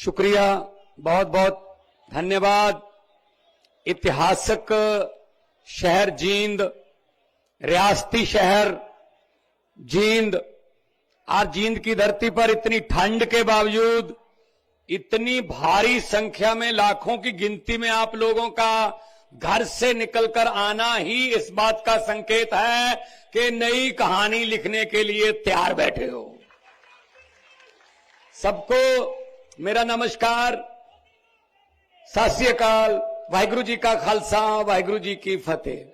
शुक्रिया, बहुत बहुत धन्यवाद। ऐतिहासिक शहर जींद, रियासती शहर जींद, आज जींद की धरती पर इतनी ठंड के बावजूद इतनी भारी संख्या में, लाखों की गिनती में आप लोगों का घर से निकलकर आना ही इस बात का संकेत है कि नई कहानी लिखने के लिए तैयार बैठे हो। सबको मेरा नमस्कार, सत श्री अकाल, वाहिगुरु जी का खालसा, वाहिगुरु जी की फतेह।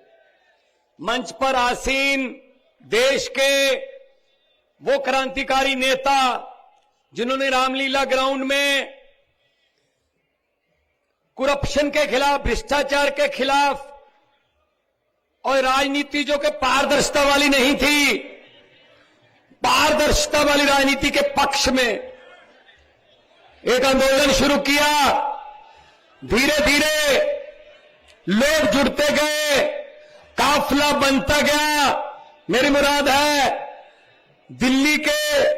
मंच पर आसीन देश के वो क्रांतिकारी नेता जिन्होंने रामलीला ग्राउंड में करप्शन के खिलाफ, भ्रष्टाचार के खिलाफ और राजनीति जो कि पारदर्शिता वाली नहीं थी, पारदर्शिता वाली राजनीति के पक्ष में एक आंदोलन शुरू किया। धीरे धीरे लोग जुड़ते गए, काफिला बनता गया। मेरी मुराद है दिल्ली के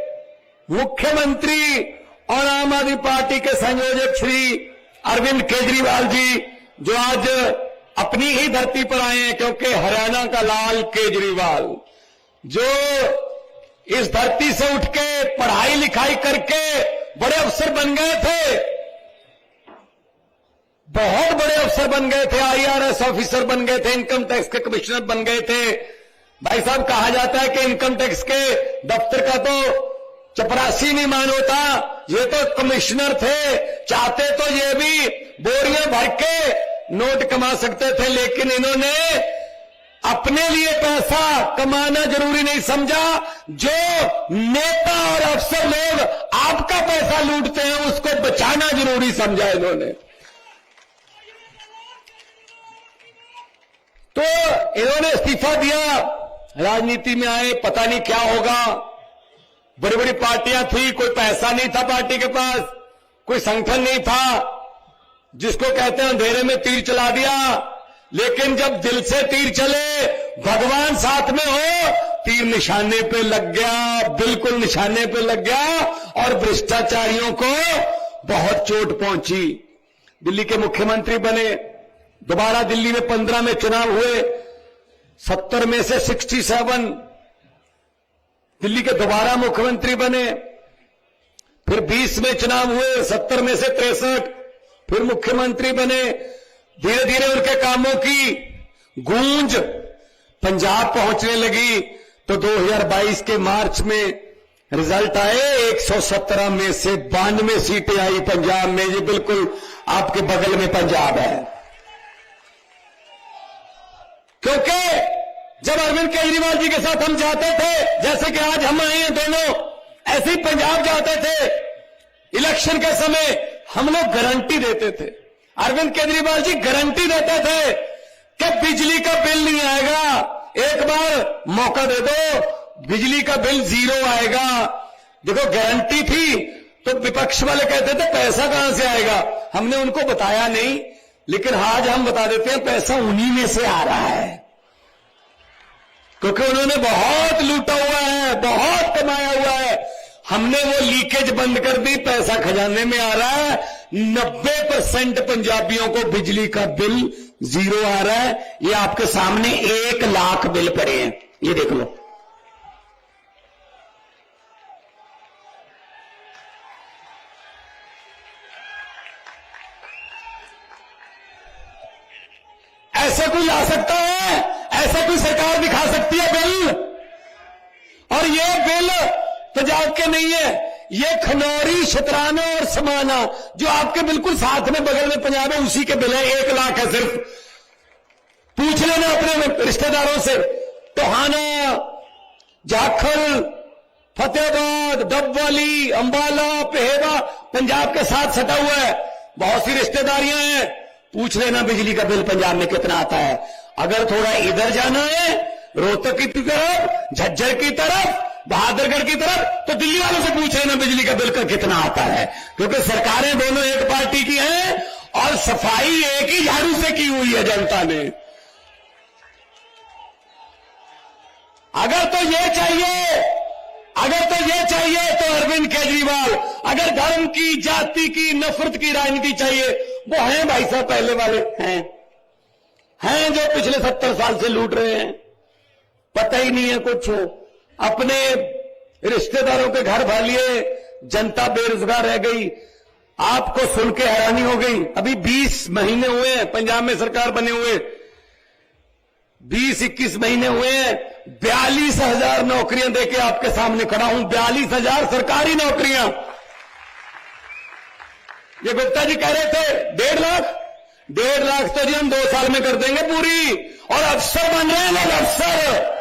मुख्यमंत्री और आम आदमी पार्टी के संयोजक श्री अरविंद केजरीवाल जी, जो आज अपनी ही धरती पर आए हैं, क्योंकि हरियाणा का लाल केजरीवाल जो इस धरती से उठ के पढ़ाई लिखाई करके बड़े अफसर बन गए थे, बहुत बड़े अफसर बन गए थे, IRS ऑफिसर बन गए थे, इनकम टैक्स के कमिश्नर बन गए थे। भाई साहब, कहा जाता है कि इनकम टैक्स के दफ्तर का तो चपरासी नहीं मान होता, ये तो कमिश्नर थे। चाहते तो ये भी बोरियां भर के नोट कमा सकते थे, लेकिन इन्होंने अपने लिए पैसा कमाना जरूरी नहीं समझा। जो नेता और अफसर लोग आपका पैसा लूटते हैं, उसको बचाना जरूरी समझा इन्होंने। तो इन्होंने इस्तीफा दिया, राजनीति में आए, पता नहीं क्या होगा। बड़ी बड़ी पार्टियां थी, कोई पैसा नहीं था पार्टी के पास, कोई संगठन नहीं था, जिसको कहते हैं अंधेरे में तीर चला दिया। लेकिन जब दिल से तीर चले, भगवान साथ में हो, तीर निशाने पे लग गया, बिल्कुल निशाने पे लग गया और भ्रष्टाचारियों को बहुत चोट पहुंची। दिल्ली के मुख्यमंत्री बने, दोबारा दिल्ली में 15 में चुनाव हुए, 70 में से 67 दिल्ली के दोबारा मुख्यमंत्री बने। फिर 20 में चुनाव हुए, 70 में से 63 फिर मुख्यमंत्री बने। धीरे धीरे उनके कामों की गूंज पंजाब पहुंचने लगी, तो 2022 के मार्च में रिजल्ट आए, 117 में से 92 सीटें आई पंजाब में। ये बिल्कुल आपके बगल में पंजाब है। क्योंकि जब अरविंद केजरीवाल जी के साथ हम जाते थे, जैसे कि आज हम आए हैं दोनों, ऐसे ही पंजाब जाते थे, इलेक्शन के समय हम लोग गारंटी देते थे, अरविंद केजरीवाल जी गारंटी देते थे कि बिजली का बिल नहीं आएगा, एक बार मौका दे दो, बिजली का बिल 0 आएगा। देखो, गारंटी थी। तो विपक्ष वाले कहते थे पैसा कहां से आएगा, हमने उनको बताया नहीं, लेकिन आज हम बता देते हैं पैसा उन्हीं में से आ रहा है, क्योंकि उन्होंने बहुत लूटा हुआ है, बहुत कमाया हुआ है। हमने वो लीकेज बंद कर दी, पैसा खजाने में आ रहा है। 90% पंजाबियों को बिजली का बिल 0 आ रहा है। ये आपके सामने 1 लाख बिल पड़े हैं, ये देख लो। ऐसा कोई ला सकता है? ऐसा कोई सरकार दिखा सकती है बिल? और ये बिल पंजाब के नहीं है, ये खनौरी, शतराना और समाना जो आपके बिल्कुल साथ में बगल में पंजाब है, उसी के बिल है। 1 लाख है सिर्फ। पूछ लेना अपने रिश्तेदारों से, टोहाना, जाखल, फतेहाबाद, डबवाली, अंबाला, पेहेवा पंजाब के साथ सटा हुआ है, बहुत सी रिश्तेदारियां हैं। पूछ लेना बिजली का बिल पंजाब में कितना आता है। अगर थोड़ा इधर जाना है, रोहतक की तरफ, झज्जर की तरफ, बहादुरगढ़ की तरफ, तो दिल्ली वालों से पूछ लेना बिजली का बिल का कितना आता है, क्योंकि सरकारें दोनों एक पार्टी की हैं और सफाई एक ही झाड़ू से की हुई है जनता ने। अगर तो ये चाहिए अगर तो ये चाहिए तो अरविंद केजरीवाल, अगर धर्म की, जाति की, नफरत की राजनीति चाहिए, वो हैं भाई साहब, पहले वाले हैं जो पिछले 70 साल से लूट रहे हैं, पता ही नहीं है कुछ, अपने रिश्तेदारों के घर भर लिए, जनता बेरोजगार रह गई। आपको सुन के हैरानी हो गई, अभी 20 महीने हुए हैं पंजाब में सरकार बने हुए, 20-21 महीने हुए हैं, 42,000 नौकरियां देके आपके सामने खड़ा हूं, 42,000 सरकारी नौकरियां। ये गुप्ता जी कह रहे थे 1.5 लाख, 1.5 लाख तो जी हम 2 साल में कर देंगे पूरी, और अफसर बन रहे हैं लोग, अफसर,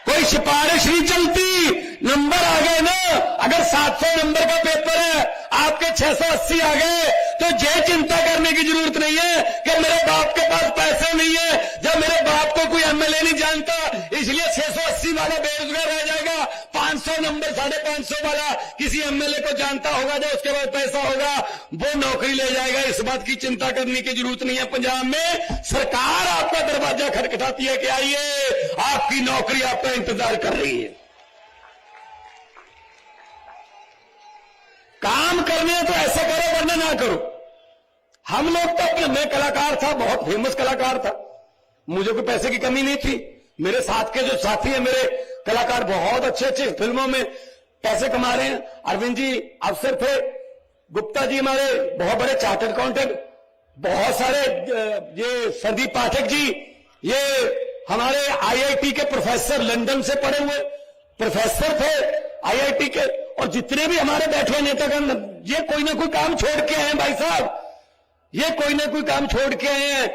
कोई सिफारिश नहीं चलती, नंबर आ गए ना। अगर 700 नंबर का पेपर है, आपके 680 आ गए, तो ये चिंता करने की जरूरत नहीं है कि मेरे बाप के पास पैसे नहीं है, जब मेरे बाप को कोई एमएलए नहीं जानता, इसलिए 680 वाला बेरोजगार रह जाएगा, 500 नंबर 550 वाला किसी एमएलए को जानता होगा, जो उसके बाद पैसा होगा वो नौकरी ले जाएगा। इस बात की चिंता करने की जरूरत नहीं है। पंजाब में सरकार आपका दरवाजा खटखटाती है कि आइए, आपकी नौकरी आपका इंतजार कर रही है। काम करने हैं तो ऐसा करो, वरना ना करो। हम लोग तो अपने, मैं कलाकार था, बहुत फेमस कलाकार था, मुझे कोई पैसे की कमी नहीं थी। मेरे साथ के जो साथी हैं मेरे कलाकार, बहुत अच्छे अच्छे फिल्मों में पैसे कमा रहे हैं। अरविंद जी अफसर थे, गुप्ता जी हमारे बहुत बड़े चार्टर्ड अकाउंटेंट, बहुत सारे, ये संदीप पाठक जी, ये हमारे आईआईटी के प्रोफेसर, लंदन से पढ़े हुए प्रोफेसर थे आईआईटी के, और जितने भी हमारे बैठे नेतागण, ये कोई ना कोई काम छोड़ के आए हैं भाई साहब, ये कोई ना कोई काम छोड़ के आए हैं।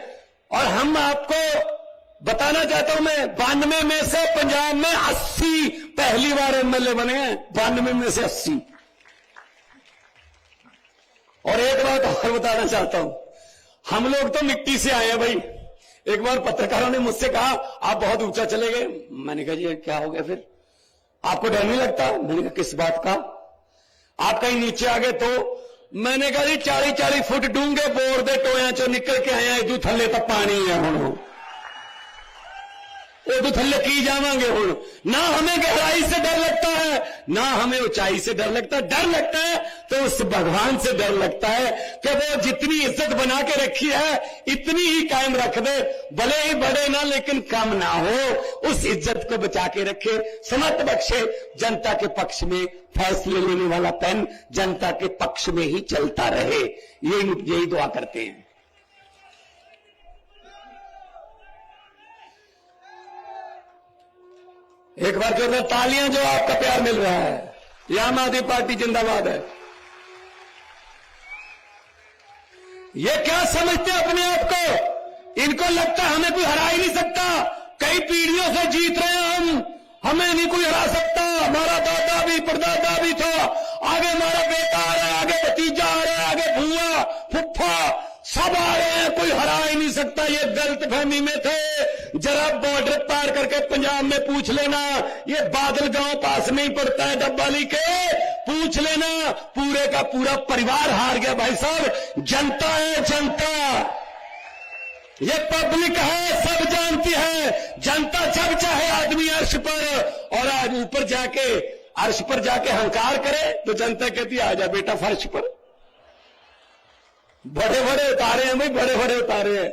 और हम आपको बताना चाहता हूं, मैं 92 में से पंजाब में 80 पहली बार एमएलए बने हैं, 92 में से 80। और एक बात और बताना चाहता हूं, हम लोग तो मिट्टी से आए हैं भाई। एक बार पत्रकारों ने मुझसे कहा आप बहुत ऊंचा चले गए, मैंने कहा जी क्या हो गया फिर, आपको डर नहीं लगता? मैंने कहा किस बात का? आप कहीं नीचे आ गए तो? मैंने कहा जी 40-40 फुट डूंगे बोर दे टोया चो निकल के आया, इदू थल्ले तो पानी है हुण, उदू थल्ले की जावांगे हुण। ना हमें गहराई से डर लगता है, ना हमें ऊंचाई से डर लगता है। डर लगता है तो उस भगवान से डर लगता है कि वो जितनी इज्जत बना के रखी है इतनी ही कायम रख दे, भले ही बढ़े ना लेकिन कम ना हो, उस इज्जत को बचा के रखे, समत बख्शे, जनता के पक्ष में फैसले लेने वाला पेन जनता के पक्ष में ही चलता रहे, यही दुआ करते हैं। एक बार जोरदार तालियां, जो आपका प्यार मिल रहा है, ये आम आदमी पार्टी जिंदाबाद है। ये क्या समझते हैं अपने आप को? इनको लगता है हमें कोई हरा ही नहीं सकता, कई पीढ़ियों से जीत रहे हैं हम, हमें नहीं कोई हरा सकता, हमारा दादा भी परदादा भी था, आगे हमारा बेटा आ रहा है, आगे भतीजा आ रहा है, आगे भूआ फुफ्फा सब आ रहे हैं, कोई हरा ही नहीं सकता। ये गलतफहमी में थे। जरा बॉर्डर पार करके पंजाब में पूछ लेना, ये बादल गांव पास में ही पड़ता है डब्बाली के, पूछ लेना, पूरे का पूरा परिवार हार गया भाई साहब। जनता है, जनता, ये पब्लिक है, सब जानती है। जनता जब चाहे आदमी अर्श पर, और आज ऊपर जाके अर्श पर जाके हंकार करे तो जनता कहती है आजा बेटा फर्श पर। बड़े बड़े उतारे हैं भाई, बड़े बड़े उतारे हैं।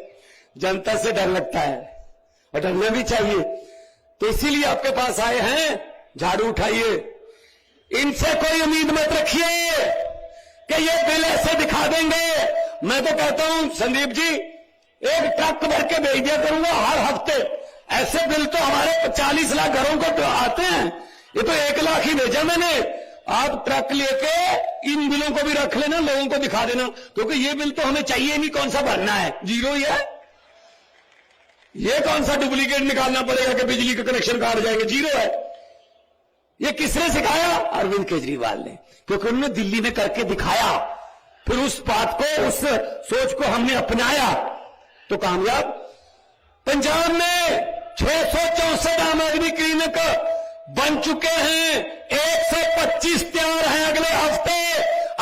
जनता से डर लगता है और डरना भी चाहिए, तो इसीलिए आपके पास आए हैं। झाड़ू उठाइए, इनसे कोई उम्मीद मत रखिए कि ये बिल ऐसे दिखा देंगे। मैं तो कहता हूं संदीप जी, एक ट्रक भर के भेज दिया करूंगा हर हफ्ते। ऐसे बिल तो हमारे 40 लाख घरों को तो आते हैं, ये तो 1 लाख ही भेजा मैंने। आप ट्रक लेके इन बिलों को भी रख लेना, लोगों को दिखा देना, क्योंकि ये बिल तो हमें चाहिए नहीं, कौन सा भरना है, जीरो ही है। ये कौन सा डुप्लीकेट निकालना पड़ेगा कि बिजली के कनेक्शन काट जाएंगे, जीरो है। ये किसने सिखाया? अरविंद केजरीवाल ने, क्योंकि उन्होंने दिल्ली में करके दिखाया, फिर उस बात को, उस सोच को हमने अपनाया तो कामयाब। पंजाब में 664 आम आदमी क्लिनिक बन चुके हैं, 125 तैयार हैं अगले हफ्ते।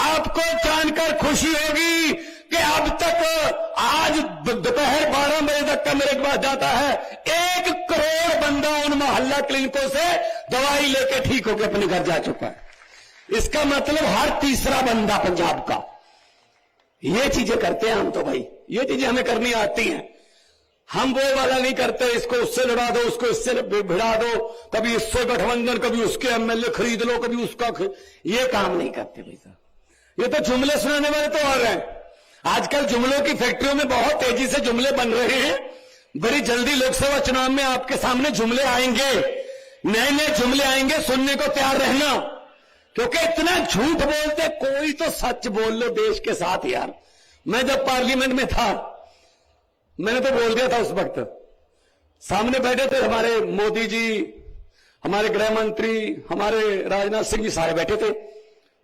आपको जानकर खुशी होगी कि अब तक आज दोपहर 12 बजे तक तक का मेरे पास जाता है, 1 करोड़ बंदा उन मोहल्ला क्लिनिकों से दवाई लेके ठीक होकर अपने घर जा चुका है। इसका मतलब हर तीसरा बंदा पंजाब का ये चीजें करते हैं। हम तो भाई ये चीजें हमें करनी आती हैं। हम वो वाला नहीं करते, इसको उससे लड़ा दो, उसको इससे भिड़ा दो, कभी इससे गठबंधन, कभी उसके एमएलए खरीद लो, कभी उसका ये काम नहीं करते भाई साहब। ये तो जुमले सुनाने वाले तो और हैं। आजकल जुमलों की फैक्ट्रियों में बहुत तेजी से जुमले बन रहे हैं। बड़ी जल्दी लोकसभा चुनाव में आपके सामने जुमले आएंगे, नए नए जुमले आएंगे, सुनने को तैयार रहना। क्योंकि इतना झूठ बोलते, कोई तो सच बोल लो देश के साथ यार। मैं जब पार्लियामेंट में था, मैंने तो बोल दिया था उस वक्त, सामने बैठे थे हमारे मोदी जी, हमारे गृह मंत्री, हमारे राजनाथ सिंह जी, सारे बैठे थे।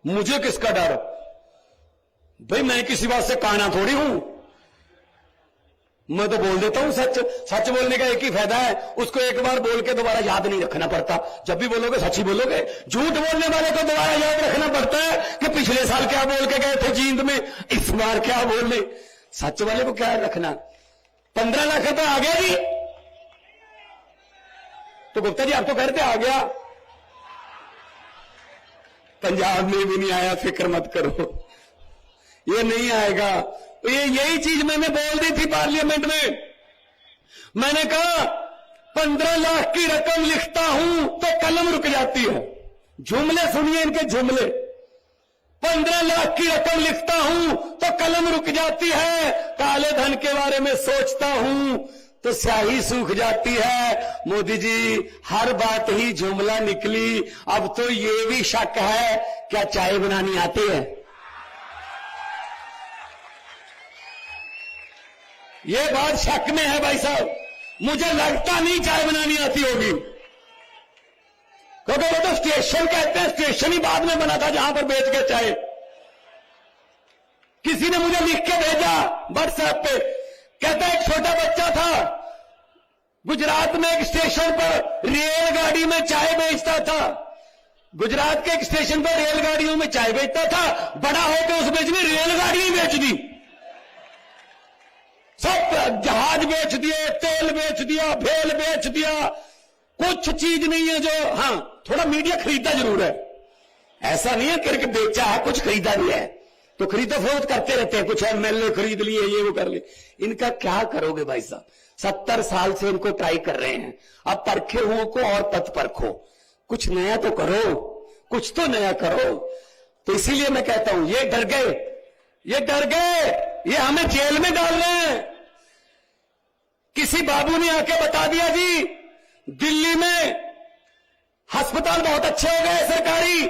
मुझे किसका डर भाई, मैं किसी बात से काना थोड़ी हूं। मैं तो बोल देता हूं सच। सच बोलने का एक ही फायदा है, उसको एक बार बोल के दोबारा याद नहीं रखना पड़ता। जब भी बोलोगे सच ही बोलोगे। झूठ बोलने वाले को दोबारा याद रखना पड़ता है कि पिछले साल क्या बोल के गए थे जींद में, इस बार क्या बोले। सच वाले को क्या रखना। 15 लाख रुपए आ गया जी, तो गुप्ता जी आप तो कहते आ गया, पंजाब में भी नहीं आया, फिक्र मत करो, ये नहीं आएगा। ये यही चीज मैंने बोल दी थी पार्लियामेंट में। मैंने कहा 15 लाख की रकम लिखता हूं तो कलम रुक जाती है। जुमले सुनिए इनके जुमले। 15 लाख की रकम लिखता हूं तो कलम रुक जाती है, काले धन के बारे में सोचता हूं तो स्याही सूख जाती है। मोदी जी हर बात ही जुमला निकली। अब तो ये भी शक है, क्या चाय बनानी आती है? ये बात शक में है भाई साहब। मुझे लगता नहीं चाय बनानी आती होगी, क्योंकि वो तो स्टेशन कहते हैं, स्टेशन ही बाद में बना था जहां पर बेच के चाय। किसी ने मुझे लिख के भेजा व्हाट्सएप पे, कहता एक छोटा बच्चा था, गुजरात में एक स्टेशन पर रेलगाड़ी में चाय बेचता था। गुजरात के एक स्टेशन पर रेलगाड़ियों में चाय बेचता था, बड़ा होकर उस बेच में रेलगाड़ी ही बेच दी। सब जहाज बेच दिए, तेल बेच दिया, भेल बेच दिया। कुछ चीज नहीं है जो, हां थोड़ा मीडिया खरीदा जरूर है। ऐसा नहीं है कि बेचा है, कुछ खरीदा भी है, तो खरीदो फरोख्त करते रहते हैं। कुछ एमएलए खरीद लिए, ये वो कर लिए। इनका क्या करोगे भाई साहब? 70 साल से इनको ट्राई कर रहे हैं। अब परखे हुओं को और तत् परखो, कुछ नया तो करो, कुछ तो नया करो। तो इसीलिए मैं कहता हूं ये डर गए, ये डर गए, ये हमें जेल में डाल रहे हैं। किसी बाबू ने आके बता दिया जी दिल्ली में अस्पताल बहुत अच्छे हो गए सरकारी,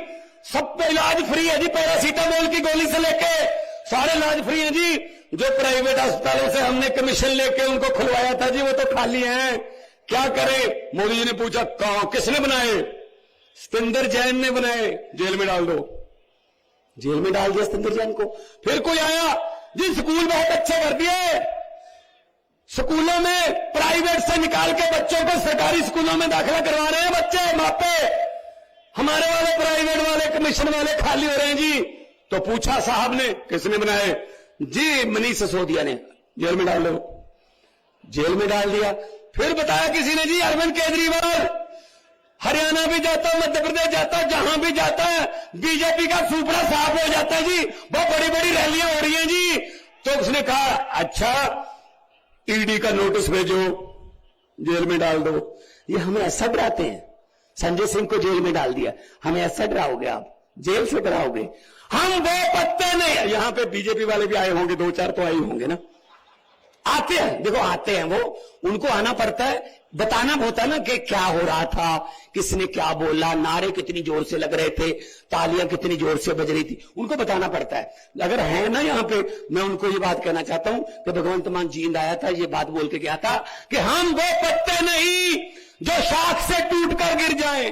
सब पे इलाज फ्री है जी, पैरासीटामोल की गोली से लेके सारे इलाज फ्री है जी। जो प्राइवेट अस्पतालों से हमने कमीशन लेके उनको खुलवाया था जी, वो तो खाली हैं। क्या करें? मोदी जी ने पूछा कहां, किसने बनाए? सतिंदर जैन ने बनाए, जेल में डाल दो। जेल में डाल दिया सतिंदर जैन को। फिर कोई आया जी स्कूल बहुत अच्छे कर दिए, स्कूलों में प्राइवेट से निकाल के बच्चों को सरकारी स्कूलों में दाखिला करवा रहे हैं बच्चे मापे। हमारे वाले प्राइवेट वाले कमीशन वाले खाली हो रहे हैं जी। तो पूछा साहब ने किसने बनाए? जी मनीष सिसोदिया ने। जेल में डाल दो। जेल में डाल दिया। फिर बताया किसी ने जी अरविंद केजरीवाल हरियाणा भी जाता, मध्य प्रदेश जाता, जहां भी जाता है बीजेपी का सुपड़ा साफ हो जाता है जी, बहुत बड़ी बड़ी रैलियां हो रही हैं जी। तो उसने कहा अच्छा ईडी का नोटिस भेजो, जेल में डाल दो। ये हमें ऐसा डराते हैं। संजय सिंह को जेल में डाल दिया, हमें ऐसा डराओगे आप? जेल से डराओगे? हम वो पत्ते नहीं। यहां पे बीजेपी वाले भी आए होंगे, 2-4 तो आए होंगे ना। आते हैं, देखो आते हैं वो, उनको आना पड़ता है, बताना होता है ना कि क्या हो रहा था, किसने क्या बोला, नारे कितनी जोर से लग रहे थे, तालियां कितनी जोर से बज रही थी, उनको बताना पड़ता है। अगर है ना यहां पे, मैं उनको ये बात कहना चाहता हूं कि भगवंत मान जींद आया था, ये बात बोल के गया था कि हम वो पत्ते नहीं जो शाख से टूट कर गिर जाएं,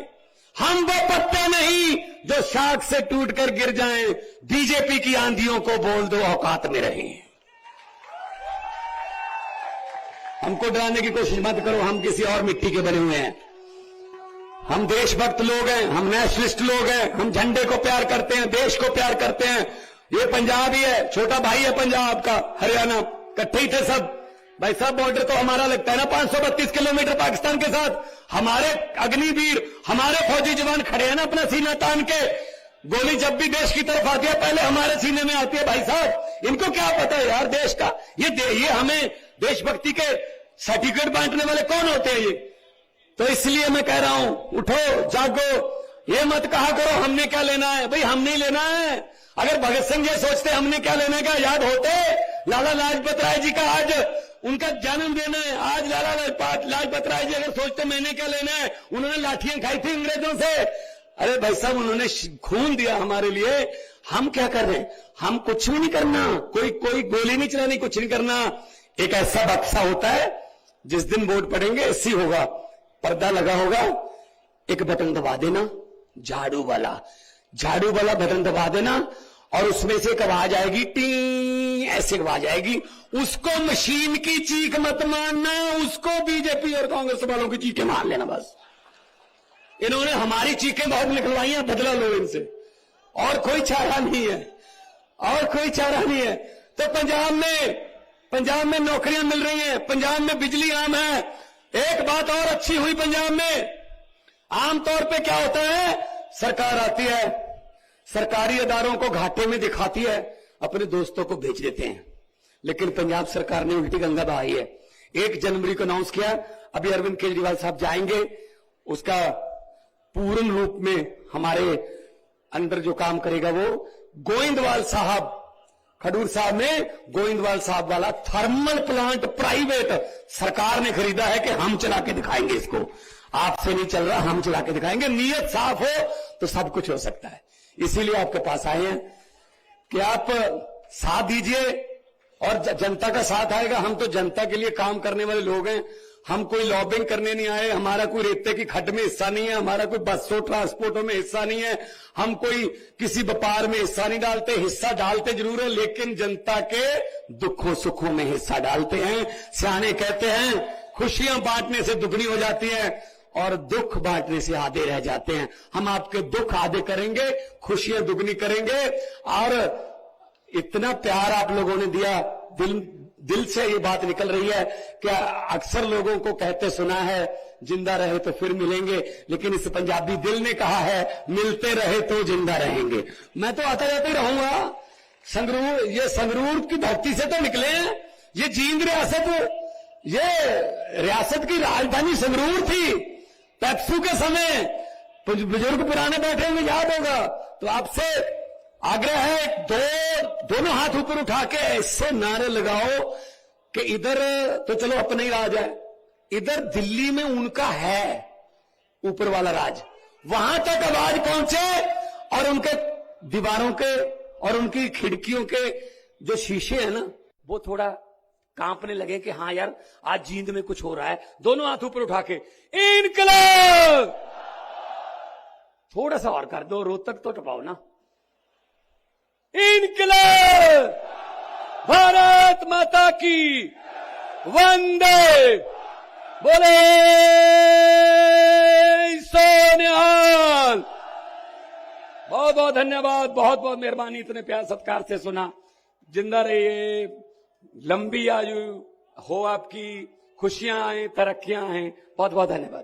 हम वो पत्ते नहीं जो शाख से टूट कर गिर जाएं। बीजेपी की आंधियों को बोल दो औकात में रहें। हमको डराने की कोशिश मत करो, हम किसी और मिट्टी के बने हुए हैं। हम देशभक्त लोग हैं, हम नेशनलिस्ट लोग हैं, हम झंडे को प्यार करते हैं, देश को प्यार करते हैं। ये पंजाब ही है, छोटा भाई है पंजाब का, हरियाणा, इकट्ठे ही थे सब। भाई साहब बॉर्डर तो हमारा लगता है ना 532 किलोमीटर पाकिस्तान के साथ। हमारे अग्निवीर, हमारे फौजी जवान खड़े हैं ना अपना सीना तान के। गोली जब भी देश की तरफ आती है पहले हमारे सीने में आती है। भाई साहब इनको क्या पता है यार देश का। ये हमें देशभक्ति के सर्टिफिकेट बांटने वाले कौन होते हैं ये। तो इसलिए मैं कह रहा हूं, उठो जागो, ये मत कहा करो हमने क्या लेना है। भाई हम नहीं लेना है। अगर भगत सिंह ये सोचते हमने क्या लेने का, याद होते लाला लाजपत राय जी का आज उनका जन्मदिन है। आज लाला लाजपत राय जी अगर सोचते मैंने क्या लेना है, उन्होंने लाठियां खाई थी अंग्रेजों से। अरे भाई साहब उन्होंने खून दिया हमारे लिए। हम क्या कर रहे हैं, हम कुछ भी नहीं करना, कोई गोली नहीं चलानी, कुछ नहीं करना। एक ऐसा बक्सा होता है जिस दिन वोट पड़ेंगे ऐसी होगा, पर्दा लगा होगा, एक बटन दबा देना, झाड़ू वाला बटन दबा देना और उसमें से एक आवाज आएगी, टी ऐसी आवाज आएगी। उसको मशीन की चीख मत मानना, उसको बीजेपी और कांग्रेस वालों की चीखें मान लेना बस। इन्होंने हमारी चीखें बहुत निकलवाई हैं, बदला लो इनसे। और कोई चारा नहीं है, और कोई चारा नहीं है। तो पंजाब में नौकरियां मिल रही हैं, पंजाब में बिजली आम है। एक बात और अच्छी हुई पंजाब में, आमतौर पे क्या होता है, सरकार आती है, सरकारी इदारों को घाटे में दिखाती है, अपने दोस्तों को भेज देते हैं। लेकिन पंजाब सरकार ने उल्टी गंगा बहाई है। 1 जनवरी को अनाउंस किया, अभी अरविंद केजरीवाल साहब जाएंगे, उसका पूर्ण रूप में हमारे अंदर जो काम करेगा वो गोविंदवाल साहब, खडूर साहब ने गोविंदवाल साहब वाला थर्मल प्लांट प्राइवेट सरकार ने खरीदा है कि हम चला के दिखाएंगे इसको। आपसे नहीं चल रहा, हम चला के दिखाएंगे। नीयत साफ हो तो सब कुछ हो सकता है। इसीलिए आपके पास आए हैं कि आप साथ दीजिए और जनता का साथ आएगा। हम तो जनता के लिए काम करने वाले लोग हैं। हम कोई लॉबिंग करने नहीं आए। हमारा कोई रेते की खड्ड में हिस्सा नहीं है, हमारा कोई बसों ट्रांसपोर्टों में हिस्सा नहीं है, हम कोई किसी व्यापार में हिस्सा नहीं डालते। हिस्सा डालते जरूर है लेकिन जनता के दुखों सुखों में हिस्सा डालते हैं। सियाने कहते हैं खुशियां बांटने से दुगनी हो जाती है और दुख बांटने से आधे रह जाते हैं। हम आपके दुख आधे करेंगे, खुशियां दुगनी करेंगे। और इतना प्यार आप लोगों ने दिया, दिल से ये बात निकल रही है कि अक्सर लोगों को कहते सुना है जिंदा रहे तो फिर मिलेंगे, लेकिन इस पंजाबी दिल ने कहा है मिलते रहे तो जिंदा रहेंगे। मैं तो आता जाते रहूंगा। संगरूर, ये संगरूर की धरती से तो निकले हैं। ये जींद रियासत, ये रियासत की राजधानी संगरूर थी। पेप्सू के समय बुजुर्ग पुराने बैठे हुए याद होगा। तो आपसे आग्रह है, दोनों हाथ ऊपर उठा के ऐसे नारे लगाओ कि इधर तो चलो अपना ही राज है, इधर दिल्ली में उनका है ऊपर वाला राज। वहां तक आवाज पहुंचे और उनके दीवारों के और उनकी खिड़कियों के जो शीशे हैं ना वो थोड़ा कांपने लगे कि हाँ यार आज जींद में कुछ हो रहा है। दोनों हाथ ऊपर उठा के इनकलाब, थोड़ा सा और कर दो, रोहतक तो टपाओ ना। इनकलाब, भारत माता की वंदे, बोले सोनिहाल। बहुत बहुत धन्यवाद, बहुत बहुत मेहरबानी, इतने प्यार सत्कार से सुना। जिंदा रहिए, लंबी आयु हो आपकी, खुशियां आए, तरक्कियां आए। बहुत बहुत धन्यवाद।